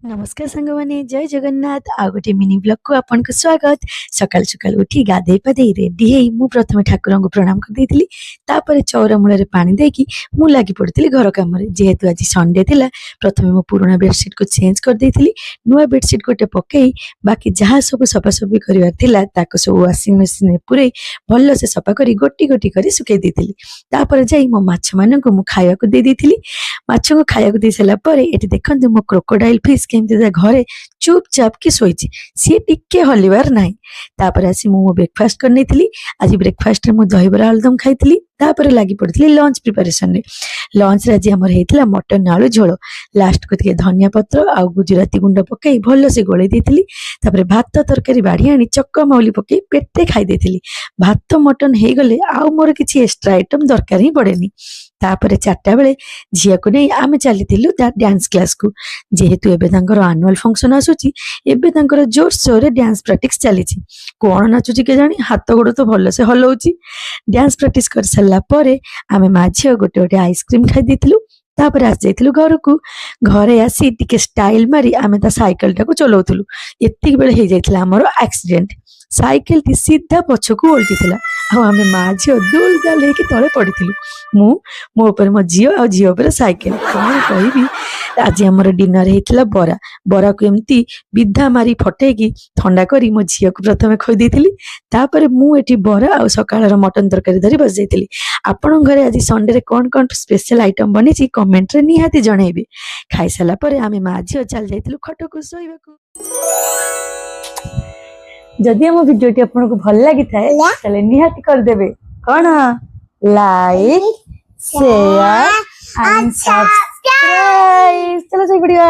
नमस्कार सांग मैंने जय जगन्नाथ आ गोटे मिनी ब्लॉग को आपन को स्वागत। सकाल सकाल उठी गाधे पाधे रेडी है मु प्रथम ठाकुर को प्रणाम कर देइतिली। तापर चौरा मूल पानी देकी मु लागी पड़ती घर कम जेहेतु आज संडे थिला प्रथम मो पुराना बेडसीट को चेंज कर देइतिली। नुआ बेडसीट गोटे पकई बाकी जहाँ सब सफासफी कर सब वाशिंग मशीन में पूरे भल से सफा कर गोटी गोटी कर सुखई देइतिली। तापर जाई मो माछ मान को मु खाया को दे देइतिली। माछ को खाया को दे सारा पर एटी देखंतु मो क्रोकोडाइल फिश केमती घरे चुपचाप कि शोची सी टिके हलिबार नाही। तापर आसी मो ब्रेकफास्ट कर नेथिली। आज ब्रेकफास्ट रे मो दहीबरा आलुदम खाइतिली। तापर लागी पड़ती लंच प्रिपरेशन रे। लंच रे आज हमर हेतिला मटन आलू झोल लास्ट को धनिया पत्र आ गुजराती गुंड पकई भल से गोले देथिली। तापर भात तरकारी बाड़ी आनी चक्का मौली पकई पेटे खाई देथिली। भात मटन हे गले आ मोर किछि एक्स्ट्रा आइटम दरकार ही पड़ेनी। तापर 4टा बेले झिया को नहीं आमे चली डांस क्लास को जेहेतु एबे तांकर एनुअल फंक्शन आसुची एबे तांकर जोर शोर रे डांस प्रैक्टिस चली कौन नाचुची के जानी हाथ गोड़ तो भल से हलौची। डांस प्रैक्टिस कर सारा परे आमे मा झिया गोटे गोटे आइसक्रीम खाई देथिलु। तापर आस जाइथिलु घर को घरे आसी टिके स्टाइल मारी आमे ता साइकिल टाको चलाउथुलु। एतिक बेले हे जाइथिला हमर एक्सीडेंट। साइकिल टी सीधा पछकू ओल्टी थिला आ आमे मा झियो दुल दाल हेकी तळे पडिथिलु। मु मो ऊपर मो झियो आ झियो ऊपर साइकिल कोन कहबी। आज हमर डिनर हेतिला बरा बरा को एमती विधा मारी फटेकी ठंडा करी मो झियो को प्रथमे खोई देथिली। तापर मु एठी बरा आ सकाळर मटन तरकारी धरी बस जाइथिली। आपन घरे आज संडे रे कोन कोन स्पेशल आइटम बनेची कमेंट रे निहाती जणाइबे। खाइ साला परे आमे मा झियो चल जाइथिलु खटको सोइबाकू। जदि हम वीडियोटी आपको भल लगी थाए ताले निहाती कर देबे cone like share and subscribe. चलो जाई बढ़िया।